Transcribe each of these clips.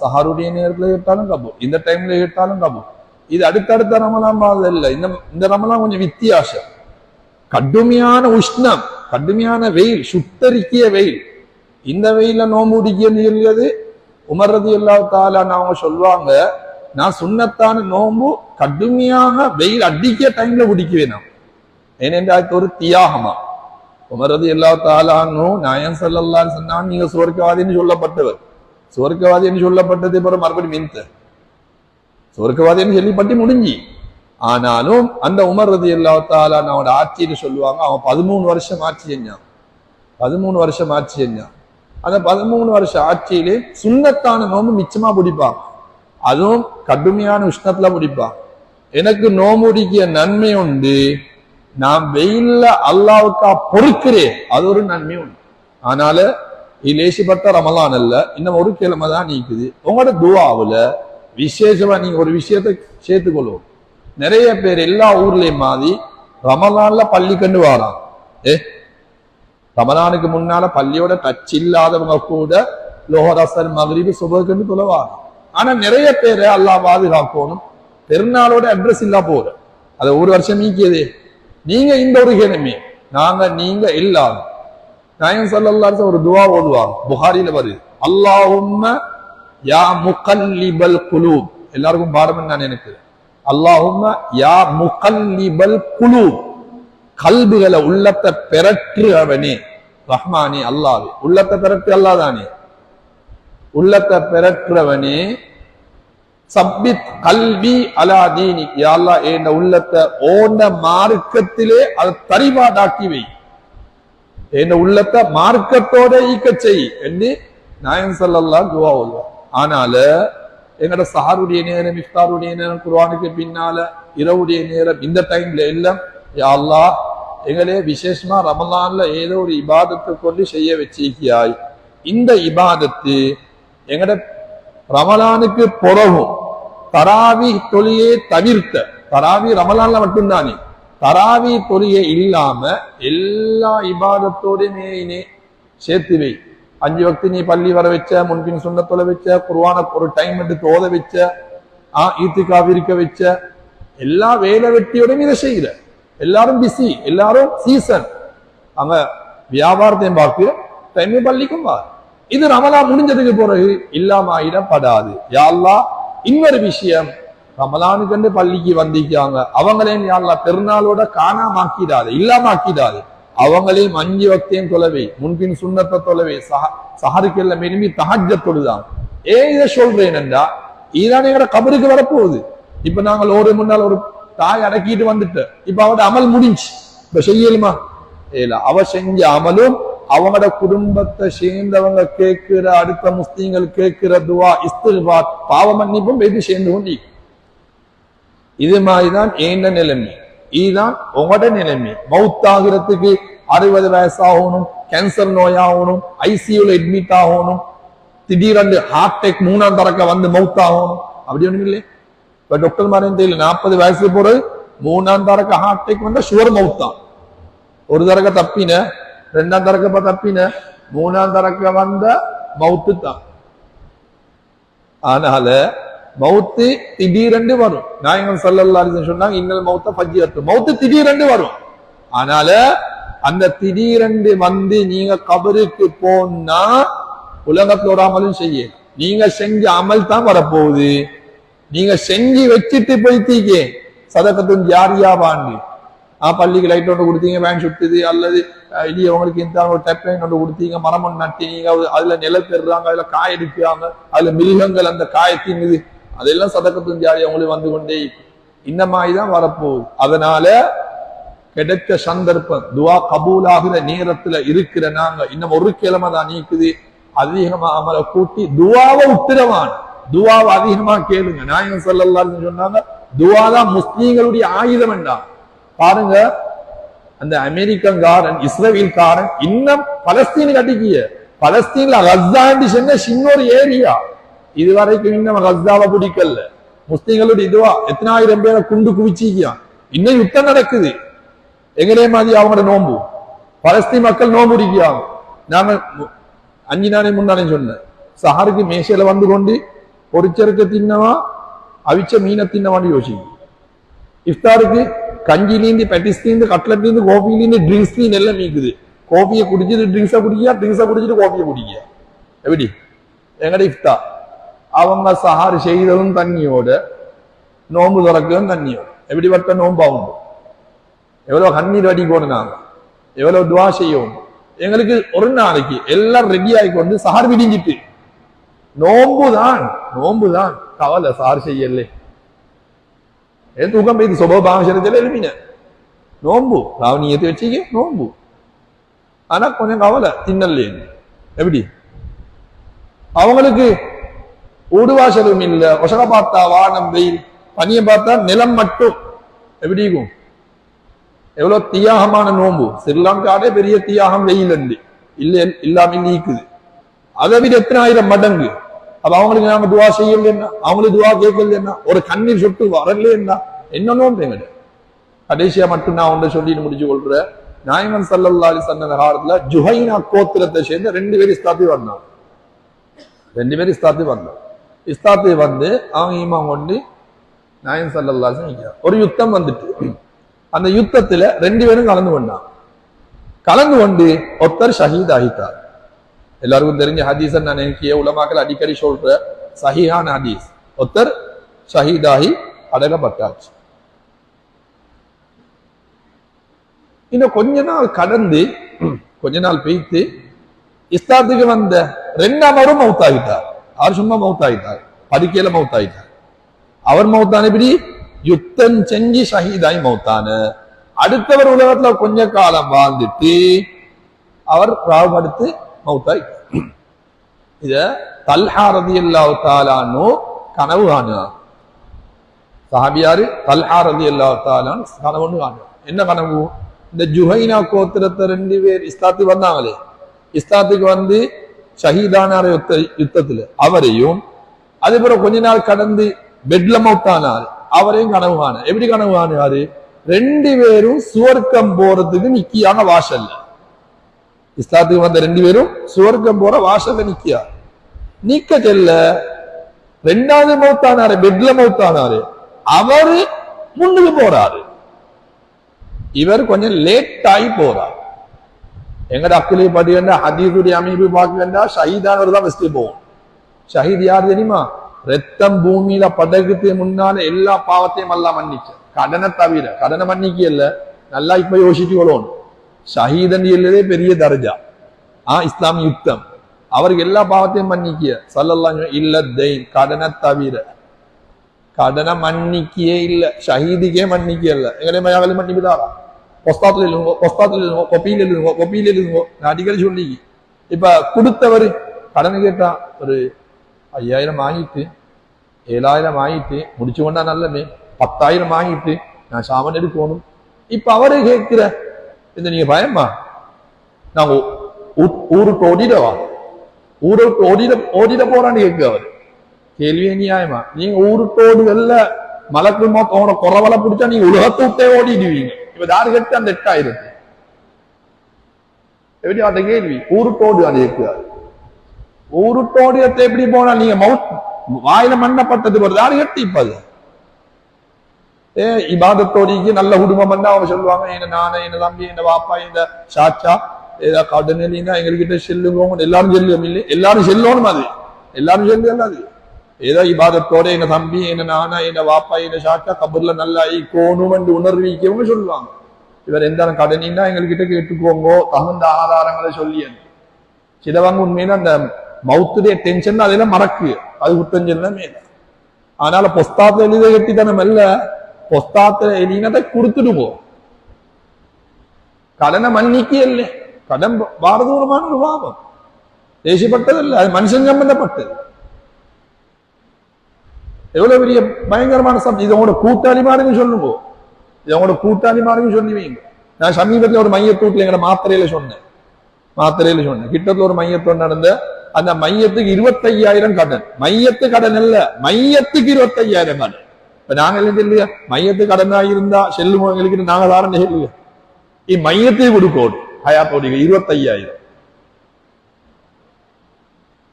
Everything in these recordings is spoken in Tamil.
சஹருடைய நேரத்துல கேட்டாலும் கபூல், இந்த டைம்ல கேட்டாலும் கபூல். இது அடுத்தடுத்த ரமலான் மாதிரி இல்லை. இந்த ரமலான் கொஞ்சம் வித்தியாசம். கடுமையான உஷ்ணம், கடுமையான வெயில், சுட்டரிக்கிய வெயில். இந்த வெயில நோம்பு பிடிக்கிறது உமர் ரலியல்லாஹு தஆலா அவங்க சொல்லுவாங்க, நான் சுன்னத்தான நோம்பு கடுமையாக வெயில் அடிக்கிய டைம்ல பிடிக்குவேன். நான் ஏனென்றா ஒரு தியாகமா. உமர் ரலியல்லாஹு தஆலா நாயகம் ஸல்லல்லாஹு அலைஹி வஸல்லம் நீங்க சுவர்க்கவாதின்னு சொல்லப்பட்டவர். சுவர்க்கவாதி என்று சொல்லப்பட்டது பிறகு மறுபடியும் மின்த சுவர்க்கவாதி என்று சொல்லப்பட்டு முடிஞ்சு. ஆனாலும் அந்த உமர் ரலியல்லாஹு தஆலா அவனோட ஆட்சின்னு சொல்லுவாங்க, அவன் 13 வருஷம் ஆட்சி செஞ்சான். 13 வருஷம் ஆட்சி செஞ்சான். அந்த 13 வருஷ ஆட்சியிலே சுன்னத்தான நோம்பு மிச்சமா பிடிப்பான். அதுவும் கடுமையான உஷ்ணத்துல பிடிப்பான். எனக்கு நோம்பு பிடிக்கிய நன்மை உண்டு, நான் வெயில்ல அல்லாவுக்கா பொறுக்கிறேன், அது ஒரு நன்மை உண்டு. ஆனால லேசிப்பட்ட ரமலான் அல்ல, இன்னும் ஒரு கிழமை தான் நீக்குது. உங்களோட துஆவுல விசேஷமா நீங்க ஒரு விஷயத்தை சேர்த்துக்கொள்ளுவோம். நிறைய பேர் எல்லா ஊர்லயும் மாதிரி ரமலான்ல பள்ளி கண்டு வாரான். ரமலானுக்கு முன்னால பள்ளியோட டச் இல்லாதவங்க கூட லோஹர் அஸ்ர் மக்ரிப் சுபஹ் கண்டு தொலைவாங்க. ஆனா நிறைய பேரை அல்லாஹ் பாதுகாக்கணும், பெருநாளோட அட்ரஸ் இல்லா போற அதை ஒரு வருஷம் நீக்கியதே. நீங்க இந்த ஒரு கிழமை நீங்க எல்லாரும் நாயகம் ஸல்லல்லாஹு அலைஹி வஸல்லம் ஒரு துஆ ஓதுவாங்க, புகாரில வருது. அல்லாஹும்ம யா முகல்லிபல் குலூப். எல்லாருக்கும் பாடம் நான் நினைக்கிறேன். அல்லாஹும்ம யா முகல்லிபல் குலூப், கல்புகளை உள்ளத்தை பெறற்றுவனே ரஹ்மானே அல்லாஹ். உள்ளத்தை பெறற்று அல்லாஹ் தானே, உள்ளத்தை பெறற்றுவனே. சப்பித் கல்வி அலா தீனி, யா அல்லாஹ் என் உள்ளத்தை ஓண்ட மார்க்கத்திலே அதை தரிவாடாக்கி வை, என் உள்ளத்தை மார்க்கத்தோட ஈக்க செய் என்று நாயகம் ஸல்லல்லாஹு துஆ ஓதுவார். ஆனால எங்கட சஹருடைய நேரம், இஃப்தாருடைய நேரம், குர்ஆனுக்கு பின்னால இரவுடைய நேரம், இந்த டைம்ல எல்லாம் யா அல்லாஹ் எங்களே விசேஷமா ரமலான்ல ஏதோ ஒரு இபாதத்தை கொண்டு செய்ய வச்சிருக்கியாய். இந்த இபாதத்து எங்கட ரமலானுக்கு பிறகும் தராவி தொழியை தவிர்த்த, தராவி ரமலான்ல மட்டும்தானே, தராவி தொழியை இல்லாம எல்லா இபாதத்தோடையுமே சேர்த்து வை. 5 வக்து நீ பள்ளி வர வச்ச, முன்பின் சுன்னத்தொலை வச்ச, குர்ஆன ஒரு டைம் எடுத்து ஓத வச்ச, ஈத்திகாஃப் இருக்க வச்ச, எல்லா வேலை வெட்டியோடையும் இதை செய்யற. எல்லாரும் பிஸி, எல்லாரும் சீசன், அங்க வியாபாரத்தையும் பார்க்க டைம் பள்ளிக்கும் வா. இது ரமலான் முடிஞ்சதுக்கு பிறகு இல்லாம ஆயிடப்படாது. யா அல்லாஹ் இன்னொரு விஷயம், ரமலானுக்கு வந்து பள்ளிக்கு வந்திருக்காங்க, அவங்களையும் யா அல்லாஹ் பெருநாளோட காணாமாக்கிடாது, இல்லாம ஆக்கிடாது. அவங்களையும் 5 வக்தையும் தொலைவை, முன்பின் சுன்னத்தை தொலைவை, சஹருக்கு எல்லாம் விரும்பி தஹஜ்ஜத் தொழுதாங்க. இதை சொல்றேன் என்றா இதான எங்கட கபருக்கு வரப்போகுது. இப்ப நாங்கள் ஒரு முன்னால் ஒரு தாய் அடக்கிட்டு வந்துட்டு இப்ப அவட அமல் முடிஞ்சு, இப்ப செய்யலுமா? இல்ல, அவ செஞ்ச அமலும் அவங்களோட குடும்பத்தை சேர்ந்தவங்க கேட்கிற, அடுத்த முஸ்லீம்கள் கேட்கிற துவா, இஸ்திக்பார், பாவ மன்னிப்பும் வெற்றி சேர்ந்து கொண்டு. இது மாதிரிதான் ஏண்ட நிலைமை, இதுதான் உங்களோட நிலைமை. மவுத்தாகிறதுக்கு 60 வயசாகணும், கேன்சர் நோயாகணும், ஐசியூல அட்மிட் ஆகணும், திடீரென்று ஹார்ட் அட்டாக் 3ஆம் தரக்க வந்து மவுத்தாகணும், அப்படி ஒண்ணும் இல்லை. இப்ப டாக்டர் மாதிரி தெரியல, 40 வயசுக்கு போறது 3ஆம் தரக்க ஹார்ட் அட்டாக் வந்தா ஷுவர் மவுத்தான். ஒரு தரக்க தப்பின, 2ஆம் தரக்க தப்பின, 3ஆம் தரக்க வந்த மவுத்து தான். அதனால மவுத்து திடீரென்று வரும். நாயகம் ஸல்லல்லாஹு அலைஹி வஸல்லம் சொன்னாங்க, இன்னல் மௌத்த ஃபஜ்ஜியத்து, மவுத்து திடீரென்று வரும். அதனால அந்த திடீரென்று வந்து நீங்க கபருக்கு போனா உலகத்துல ஒரு அமலும் செய்ய, நீங்க செஞ்ச அமல் தான் வரப்போகுது. நீங்க செஞ்சு வச்சுட்டு போயிட்டீங்க, சதகத்தும் ஜாரியா வாங்கி பள்ளிக்கு லைட் ஒன்று கொடுத்தீங்க, வேன் சுட்டுது, அல்லது இல்லையே உங்களுக்கு இந்த ஒரு டெப் லைன் ஒன்று கொடுத்தீங்க, மரம் ஒன்று நட்டினீங்க, அதுல நிலம் பெறுறாங்க, அதுல காய் எடுக்கிறாங்க, அதுல மிருகங்கள் அந்த காயத்தின் இது, அதெல்லாம் சதகத்தும் ஜாரியா உங்களுக்கு வந்து கொண்டே இந்த மாதிரிதான் வரப்போகுது. அதனால கிடைச்ச சந்தர்ப்பம், துவா கபூல் ஆகிற நேரத்துல இருக்கிற நாங்க இன்னும் ஒரு கிழமை தான் நீக்குது, அதிகமா அமலை கூட்டி துவாவை உத்திரவான், துவாவை அதிகமா கேளுங்க. நாயகம் ஸல்லல்லாஹு அலைஹி வஸல்லம் சொன்னாங்க, துவா தான் முஸ்லீம்களுடைய ஆயுதம் என்றாங்க. பாருங்க, அந்த அமெரிக்கன்காரன், இஸ்ரேல்காரன் இன்னும் பலஸ்தீனுக்கு அடிக்கிய, பலஸ்தீன்ல கஸ்ஸான்னு சொன்ன சின்ன ஒரு ஏரியா, இதுவரைக்கும் இன்னும் கஸ்ஸாவை பிடிக்கல. முஸ்லீம்களுடைய இதுவா எத்தனாயிரம் பேரை குண்டு குவிச்சிக்கான், இன்னும் யுத்தம் நடக்குது. எங்களே மாதிரி அவங்களோட நோம்பு, பலஸ்தீன் மக்கள் நோம்பு பிடிக்கிறாங்க. நாம 5 நாளை முன்னாலே சொன்ன சஹருக்கு மேஷையில வந்து கொண்டு பொரிச்செருக்க தின்னவா அவிச்ச மீனை தின்னவான்னு யோசிக்கும். இஃப்தாருக்கு கஞ்சிலேருந்து பெட்டிஸ்லேருந்து கட்லட்லேருந்து கோபிலேருந்து ட்ரிங்க்ஸ்லேருந்து எல்லாம் மீக்குது. கோபியை குடிச்சிட்டு ட்ரிங்க்ஸை குடிக்கியா, ட்ரிங்க்ஸை குடிச்சிட்டு கோபியை குடிக்கியா. எப்படி எங்கட இஃப்தா அவங்க சஹார் செய்ததும் தண்ணியோட நோம்பு துறக்கிறதும் தண்ணியோட எப்படிப்பட்ட நோம்பாகும். எவ்வளவு கண்ணீர் வடிக்கணும், நாங்க எவ்வளவு துவா செய்யணும். எங்களுக்கு ஒரு நாளைக்கு எல்லாம் ரெடி ஆகிக்கொண்டு சஹார் விடிஞ்சிட்டு நோம்புதான் நோம்புதான் கவலை சஹார் செய்யல தூக்கம் போய் சுபபாவசரத்துல எழுப்பின நோம்பு ராவணியத்தை வச்சுக்க நோம்பு. ஆனா கொஞ்சம் கவலை தின்னல்ல. எப்படி அவங்களுக்கு ஊடுவாசலும் இல்ல, ஒசக பார்த்தா வானம் வெயில், பனிய பார்த்தா நிலம் மட்டும். எப்படி இருக்கும்? எவ்வளவு தியாகமான நோம்பு. ஸ்ரீலங்காடே பெரிய தியாகம் வெயில் அண்டு இல்ல இல்லாம நீக்குது. அதை விட எத்தனை ஆயிரம் மடங்கு. அப்ப அவங்களுக்கு நாங்க துவா செய்யலன்னா, அவங்களுக்கு துவா கேட்கலன்னா, ஒரு கண்ணீர் சொட்டு வரலன்னா என்ன நோம்பு எங்க. கடைசியா மட்டும் நான் ஒன்றை சொல்லிட்டு முடிச்சு கொள்ற, நாயகன் ஸல்லல்லாஹு அலைஹி வஸல்லம் காலத்துல ஜுஹைனா கோத்திரத்தை சேர்ந்த 2 பேர் இஸ்லாத்துக்கு வந்தாங்க. 2 பேர் இஸ்லாத்துக்கு வந்தாங்க. இஸ்லாத்து வந்து அவங்க ஈமான் கொண்டு நாயகன் ஸல்லல்லாஹு அலைஹி வஸல்லம் நிக்கிறாங்க. ஒரு யுத்தம் வந்துட்டு அந்த யுத்தத்துல 2 பேரும் கலந்து கொண்டாங்க. கலந்து கொண்டு ஒருத்தர் ஷஹீத் ஆகிட்டார். எல்லாருக்கும் தெரிஞ்ச ஹதீஸ் நான் எனக்கு உலமாக்கள் அடிக்கடி சொல்ற சஹீஹான ஹதீஸ். ஒருத்தர் ஷஹீதாகி அடங்கப்பட்டாச்சு. இன்னும் கொஞ்ச நாள் கடந்து கொஞ்ச நாள் பெய்த்து இஸ்லாத்துக்கு வந்த 2ஆமரும் மௌத்தாகிட்டார். அவர் சும்மா மௌத்தாகிட்டார், படுக்கையில மௌத்தாகிட்டார். அவர் மௌத்தான எப்படி? யுத்தம் செஞ்சு ஷஹீதாய் மௌத்தான. அடுத்தவர் உலகத்துல கொஞ்ச காலம் வாழ்ந்துட்டு அவர் ராவடுத்து மௌத்தாய். இத தல்ஹா ரலியல்லாஹு தஆலா அன்ஹு கனவு காணுவார். சஹாபியாரு தல்ஹா ரலியல்லாஹு தஆலா கனவு காணுவார். என்ன கனவு? இந்த ஜுஹைனா கோத்திரத்தை 2 பேர் இஸ்லாத்துக்கு வந்தாங்களே, இஸ்லாத்துக்கு வந்து ஷஹீதானார் யுத்தத்துல அவரையும், அதே போல கொஞ்ச நாள் கடந்து பெட்ல மௌத்தானார் அவரையும் கனவு காண. எப்படி கனவு காணுவாரு? 2 பேரும் சுவர்க்கம் போறதுக்கு நிக்கியான வாசல்ல. இஸ்லாத்துக்கு வந்த 2 பேரும் சுவர்க்கம் போற வாசல்ல நிக்கியார். நீக்க செல்ல 2வது மௌத்தானாரு, பெட்ல மௌத்தானாரு, அவரு முன்னுக்கு போறாரு. இவர் கொஞ்சம் லேட் ஆகி போறார். எங்கட அக்குலி படிக்கண்டா ஹதீஸுடைய அமைப்பு பார்க்கண்டா ஷஹீதானவர் தான் ஃபர்ஸ்ட் போகும். ஷஹீத் யார் தெரியுமா? ரத்தம் பூமியில படகுக்கு முன்னால எல்லா பாவத்தையும் எல்லாம் மன்னிச்சு, கடனை தவிர. கடனை மன்னிக்க இல்ல, நல்லா இப்ப யோசிச்சு கொள்ளணும். ஷஹீதன் இல்லதே பெரிய தர்ஜா. இஸ்லாமிய யுத்தம் அவருக்கு எல்லா பாவத்தையும் மன்னிக்க ஸல்லல்லாஹு இல்ல தெய்ன், கடனை தவிர. கடனை மன்னிக்கே இல்ல, ஷஹீதுக்கே மன்னிக்க இல்ல. எங்கடைய மயாவில் மன்னிப்புதாரா? பொஸ்தாத்துல எழுதுங்க, பொஸ்தாத்துல எழுதுங்க, கொப்பியில எழுதுங்க, கொப்பியில எழுதுங்க. நான் அடிக்கடி சொல்லி இப்ப கொடுத்தவர் கடனை கேட்டா ஒரு 5000 ஆகிட்டு 7000 ஆகிட்டு முடிச்சு கொண்டா நல்லமே, 10,000 ஆகிட்டு நான் சாமன் எடுக்கணும். இப்ப அவரே கேட்கிற இந்த நீங்க பயமா நாங்க ஊருக்கு ஓடிடவா, ஊருக்கு ஓடிட போறான்னு கேட்க அவர். கேள்வியே நியாயமா? நீங்க ஊருட்டோடு வெல்ல மலக்குமா உங்களோட குறவலை பிடிச்சா நீங்க உலகத்தை விட்டே ஓடிடுவீங்க. இப்ப யாரு கேட்டு அந்த 8000 எப்படி அந்த கேள்வி? ஊருட்டோடு அது கேட்கிறாரு. ஊருட்டோடியத்தை எப்படி போனா நீங்க வாயில மண்ணப்பட்டது வருது, யாரு கேட்டு? இப்ப அது இபாதத்தோடிக்கு நல்ல குடும்பம் பண்ணா அவங்க சொல்லுவாங்க, என்ன நானே என்ன தம்பி என்ன வாப்பா இந்த சாச்சா ஏதா கடுநிலைன்னா எங்ககிட்ட செல்லுவோம், எல்லாரும் செல்லும் இல்லை, எல்லாரும் செல்லணும். அது எல்லாரும் செல்லும். அது ஏதோ இபாதத்தோட எங்க தம்பி என்ன நானா என்ன வாப்பா என்ன சாச்சா கபர்ல நல்லா ஈக்கோணும் என்று உணர்விக்கவங்க சொல்லுவாங்க. இவர் எந்த கடனா எங்ககிட்ட கேட்டுக்கோங்க, தகுந்த ஆதாரங்களை சொல்லி. சிலவங்க உண்மையில அந்த மவுத்துடைய டென்ஷன் அதெல்லாம் மறக்கு, அது குத்தஞ்சல் மேல. அதனால பொஸ்தாத்துல எழுத கட்டித்தனம் அல்ல, பொஸ்தாத்துல எழுதினதை கொடுத்துடுவோம். கடனை மன்னிக்க இல்லை, கடன் பாரதூரமான ஒரு பாவம், தேசியப்பட்டதல்ல, அது மனுஷன் சம்பந்தப்பட்டது. எவ்வளவு பெரிய பயங்கரமான சப்ஜெக்ட். இது உங்களோட கூட்டாளிமாருன்னு சொல்லுவோம், இது உங்களோட கூட்டாளிமாருன்னு சொல்லுவீங்க. நான் சமீபத்தில் ஒரு மையத்தூட்டில் எங்கட மாத்திரையில சொன்னேன், கிட்டத்துல ஒரு மையத்தோடு நடந்த அந்த மையத்துக்கு 25,000 கடன். மையத்து கடன் அல்ல, மையத்துக்கு 25,000 கடன். இப்ப நாங்க இல்லையா மையத்து கடனா இருந்தா செல்லுமோ எங்களுக்கு நாங்க தாரன் செல்லுங்க, மையத்துக்கு கொடுக்கோடு ஹயாத்தோடி 25,000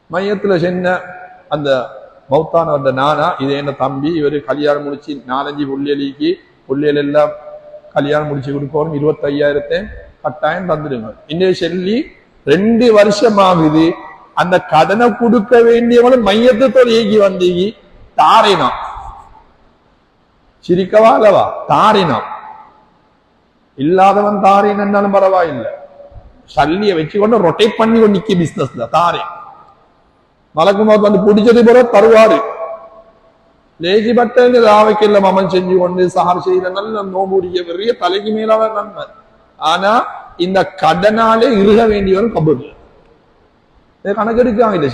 மையத்துல சென்ன அந்த மௌத்தானவர்ட நானா இது என்ன தம்பி, இவரு கல்யாணம் முடிச்சு 4-5 புள்ளியல் எல்லாம் கல்யாணம் முடிச்சு கொடுக்கணும், 25,000 கட்டாயம் தந்துடுங்க இன்னே சொல்லி 2 வருஷம் ஆகுது. அந்த கடனை கொடுக்க வேண்டியவனும் மையத்தோடு ஏகி வந்தீங்க தாரினான், சிரிக்கவா அல்லவா, தாரினான். இல்லாதவன் தாரினாலும் பரவாயில்லை, சல்லிய வச்சுக்கொண்டு ரொட்டேட் பண்ணி கொண்டு நிக்க பிசினஸ்ல தாரே மலக்குமார் வந்து பிடிச்சது போல தருவாரு. லேஜி பட்டங்க ராவைக்கெல்லாம் அமல் செஞ்சு கொண்டு சஹார் செய்யற நல்ல நோம்புடைய பெரிய தலைக்கு மேலாக நன்மை. ஆனா இந்த கடனாலே இருக வேண்டியவரும் கபூர் கணக்கு எடுக்காங்க. இல்லை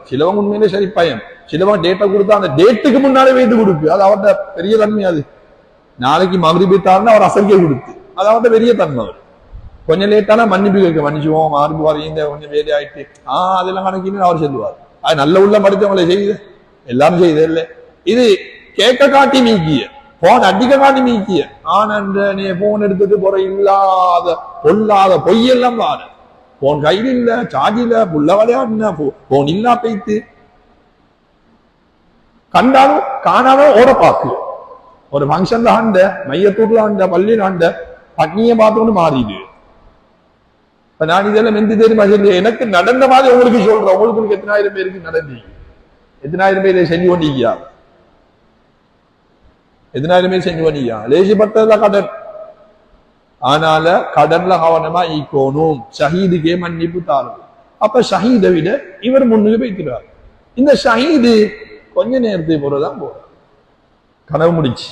சிலவங்க உண்மையிலே சரி பயம், சிலவங்க டேட்டை கொடுத்தா அந்த டேட்டுக்கு முன்னாலே வைத்து கொடுக்கு, அது அவர்கிட்ட பெரிய தன்மை. அது நாளைக்கு மகிழ்ச்சி தாருன்னு அவர் அசல்கே கொடுத்து, அது அவர்கிட்ட பெரிய தன்மை. அவர் கொஞ்சம் லேட்டானா மன்னிப்பு கேட்க, மன்னிச்சுவோம் மார்பு வரையும் கொஞ்சம் வேலை ஆயிட்டு அதெல்லாம் கணக்கின்னு அவர் சொல்லுவார். அது நல்ல உள்ள படித்தவங்களை செய்யுது, எல்லாரும் செய்யுது இல்லை. இது கேட்க காட்டி மீக்கிய, போன் அடிக்க காட்டி மீக்கிய. ஆனன்ற நீ போன் எடுத்துட்டு போற இல்லாத பொல்லாத பொய்யெல்லாம் பாரு. போன் கையில் இல்ல, சார்ஜ் இல்ல, புள்ள விளையாடுன போன் இல்லா பைத்து கண்டாலும் காணாலும் ஓட பாக்கு. ஒரு ஃபங்க்ஷன்ல ஆண்ட, மையத்தூர்ல ஆண்ட, பள்ளியில ஆண்ட, பட்னியை பார்த்தோன்னு மாறிடு. நான் இதெல்லாம் மெந்து தெரியுமா சொல்லி எனக்கு நடந்த மாதிரி உங்களுக்கு சொல்றேன். உங்களுக்கு எத்தனாயிரம் பேருக்கு நடந்தீங்க, எத்தனாயிரம் பேர் செஞ்சு கொண்டீங்க, எத்தனாயிரம் பேர் செஞ்சு கொண்டீங்க. லேசிப்பட்டதுல கடன். ஆனால கடன்ல கவனமா ஈக்கோனும், ஷஹீதுக்கே மன்னிப்பு தாரும். அப்ப ஷஹீதை விட இவர் முன்னுக்கு போய்க்கிறார். இந்த ஷஹீது கொஞ்ச நேரத்துக்கு போறதான் போற கனவு முடிச்சு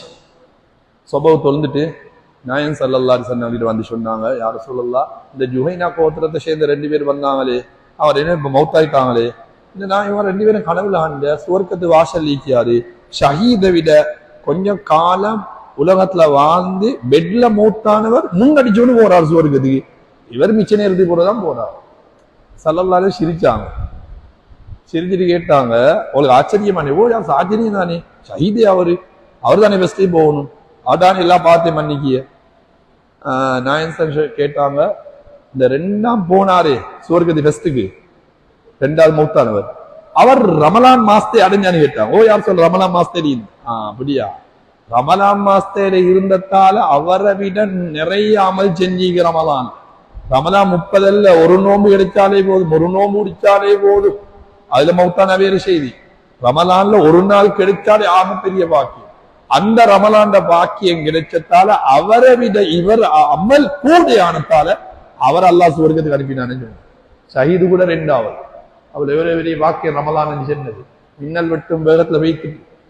சொபவ தொழுந்துட்டு நாயன் ஸல்லல்லாஹு அலைஹி வஸல்லம் வந்து சொன்னாங்க, யார் ரசூலுல்லாஹ் இந்த ஜுஹைனா கோத்திரத்தை சேர்ந்த 2 பேர் வந்தாங்களே, அவர் என்ன இப்ப மௌத்தாயிட்டாங்களே, இந்த நான் இவன் 2 பேரும் கனவுல ஆண்ட சுவர்க்கத்து வாசல் ஈக்கியாரு. ஷஹீதை விட கொஞ்சம் காலம் உலகத்துல வாழ்ந்து பெட்ல மௌத்தானவர் முன்னடிச்சோன்னு போறார் சுவர்க்கத்துக்கு, இவர் மிச்ச நேரத்துக்கு போறதான் போறார். ஸல்லல்லாஹு அலைஹி சிரிச்சாங்க. சிரிச்சுட்டு கேட்டாங்க, உங்களுக்கு ஆச்சரியமான ஓ யார் ஆச்சரியம் தானே, ஷஹீதே அவர் தானே பெஸ்டே போகணும், அதான் எல்லாம் பார்த்து மன்னிக்கிய. நாயன் கேட்டாங்க, இந்த 2ஆம் போனாரே சுவர்க்கத்து ஃபெஸ்டுக்கு 2வது மௌத்தானவர், அவர் ரமலான் மாசத்தை அடைஞ்சான்னு கேட்டாங்க. ஓ யார் சொல்ற ரமலான் மாசத்தே அப்படியா, ரமலான் மாசத்தையில இருந்ததால அவரை விட நிறைய அமல் செஞ்சீங்க. ரமலான் 30 ஒரு நோம்பு கிடைச்சாலே போதும், ஒரு நோம்பு முடிச்சாலே போதும், அதுல மௌத்தான வேறு செய்தி. ரமலான்ல ஒரு நாள் கிடைச்சாலே ஆக பெரிய பாக்கியம். அந்த ரமலாண்ட பாக்கியம் கிடைச்சதால அவரை விட இவர் அமல் கூடையானதால அவர் அல்லாஹ் சுவர்க்கத்துக்கு அனுப்பினான்னு. ஷஹீது கூட 2வது. அவள் எவ்வளவு பெரிய பாக்கியம் ரமலான் சொன்னது. மின்னல் வெட்டும் வேகத்துல வைத்து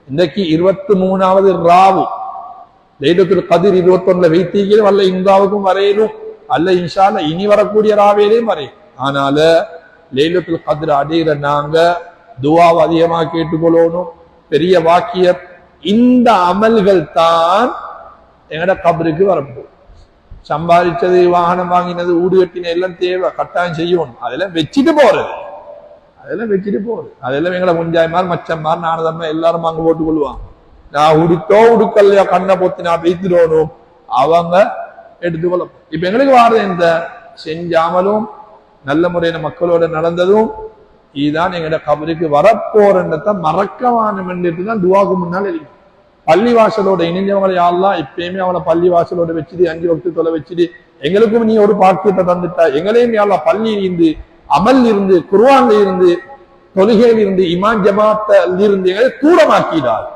இன்றைக்கு 23வது ராவு லைலத்துல் கத்ர் 21 வைத்தீங்க. வல்ல இந்தாவுக்கும் வரையிலும் அல்ல இன்ஷா அல்லாஹ் இனி வரக்கூடிய ராவேலையும் வரையும். ஆனால லைலத்துல் கத்ர் அடையிற நாங்க துஆவை அதிகமா கேட்டுக்கொள்ளணும். பெரிய வாக்கியம். இந்த அமல்கள் தான் எங்கட கபருக்கு வரப்போம். சம்பாதிச்சது, வாகனம் வாங்கினது, ஊடு கட்டின எல்லாம் தேவை, கட்டாயம் செய்யணும். அதெல்லாம் வச்சுட்டு போறது, அதெல்லாம் எங்களை முஞ்சாய்மார் மச்சம்மார் நானதம்மா எல்லாரும் அங்க போட்டுக் கொள்வாங்க. நான் உடுத்தோ உடுக்கல்லையோ கண்ணை பொத்தி நான் பேசிடணும், அவங்க எடுத்துக்கொள்ள. இப்ப எங்களுக்கு வாரது இந்த செஞ்சாமலும் நல்ல முறையில மக்களோட நடந்ததும் இதுதான் எங்கட கபருக்கு வரப்போறத மறக்கவானம் என்று தான் துவாக்கு முன்னால் எழுதி. பள்ளிவாசலோட இணைஞ்சவங்களை யாரெல்லாம் எப்பயுமே அவனை பள்ளிவாசலோட வச்சுட்டு 5 வக்து தொலை வச்சுட்டு எங்களுக்கும் நீ ஒரு பாக்கியத்தை தந்துட்டா, எங்களையும் யாரெல்லாம் பள்ளியில் இருந்து, அமல் இருந்து, குர்ஆன்ல இருந்து, தொழுகையில் இருந்து, இமான் ஜமாத்தில் இருந்து எங்களை தூரமாக்கிடார்.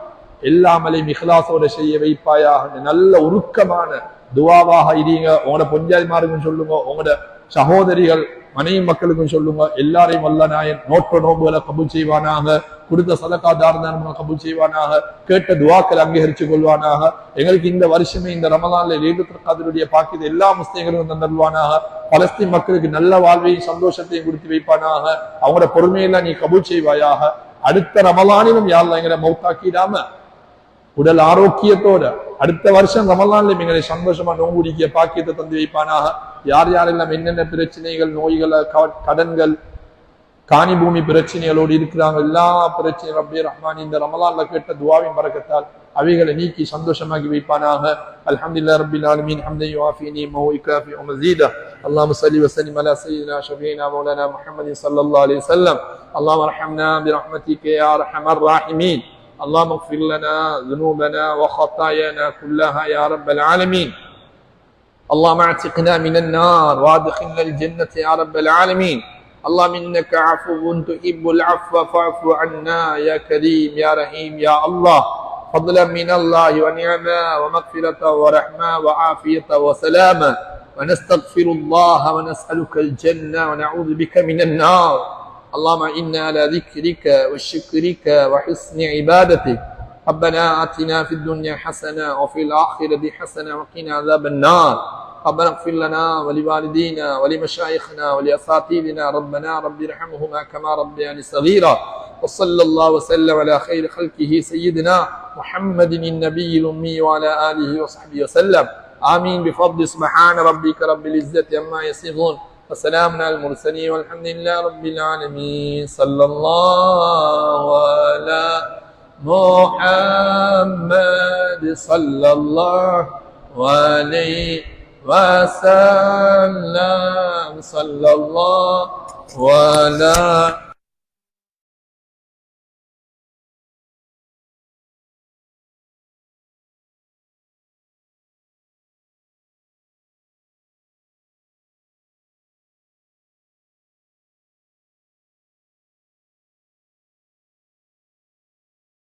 எல்லாமலையும் இஹ்லாஸோட செய்ய வைப்பாயாக. நல்ல உருக்கமான துவாவாக இருங்க. உங்களோட பொஞ்சாதிமாருக்கும் சொல்லுங்க, உங்களோட சகோதரிகள் மனைவி மக்களுக்கும் சொல்லுங்க. எல்லாரையும் வல்ல நாயன் நோற்ற நோம்புகளை கபூல் செய்வானாக, கொடுத்த சதகா தாரண கபூல் செய்வானாக, கேட்ட துவாக்களை அங்கீகரித்துக் கொள்வானாக. எங்களுக்கு இந்த வருஷமே இந்த ரமலான்ல லைலத்துல் கத்ருடைய பாக்கியத்தை எல்லா முஸ்லிம்களும் தந்தருவானாக. பலஸ்தீன் மக்களுக்கு நல்ல வாழ்வையும் சந்தோஷத்தையும் கொடுத்து வைப்பானாக. அவங்களோட பொறுமையெல்லாம் நீ கபூல் செய்வாயாக. அடுத்த ரமலானிலும் யா அல்லாஹ் எங்களை மௌத்தாக்கிடாம உடல் ஆரோக்கியத்தோட அடுத்த வருஷம் ரமலான்ல எங்களை சந்தோஷமா நோங்குடிக்க பாக்கியத்தை தந்து வைப்பானாக. யார் யாரெல்லாம் என்னென்ன பிரச்சனைகள், நோய்கள், கடன்கள், காணி பூமி பிரச்சனைகளோடு இருக்கிறாங்க. எல்லா பிரச்சனையும் ரப்பே ரஹ்மான் இந்த ரமலான்ல கேட்ட துஆவின் பரக்கத்தால் அவைகளை நீக்கி சந்தோஷமாக்கி வைப்பானாக. அல்ஹம்துலில்லாஹி ரப்பில் ஆலமீன் ஹம்தன் யுஆஃபி நிஅமஹு வ யுகாஃபி மஸீதா. அல்லாஹும்ம ஸல்லி வ ஸல்லிம் அலா ஸய்யிதினா ஷஃபீனா மௌலானா முஹம்மதின் ஸல்லல்லாஹு அலைஹி வஸல்லம். اللهم ارحمنا برحمتك يا ارحم الراحمين. اللهم اغفر لنا ذنوبنا وخطايانا كلها يا رب العالمين. اللهم اعتقنا من النار وادخلنا الجنة يا رب العالمين. اللهم انك عفو تحب العفو فاعف عنا يا كريم يا رحيم يا الله. فضلا من الله ونعمة ومغفرة ورحمة وعافية وسلامة. ونستغفر الله ونسألك الجنة ونعوذ بك من النار. اللهم إنا على ذكرك وشكرك وحسن عبادتك. ربنا آتنا في الدنيا حسنة وفي الآخرة حسنة وقنا عذاب النار. ربنا اغفر لنا ولوالدينا ولمشايخنا ولأساتذتنا ربنا رب ارحمهما كما ربياني صغيرا. وصلى الله وسلم على خير خلقه سيدنا محمد النبي الأمي وعلى آله وصحبه وسلم. آمين بفضل سبحان ربك رب العزة عما يصفون وسلام على المرسلين والحمد لله رب العالمين. صلى الله على محمد صلى الله عليه وسلم. صلى الله على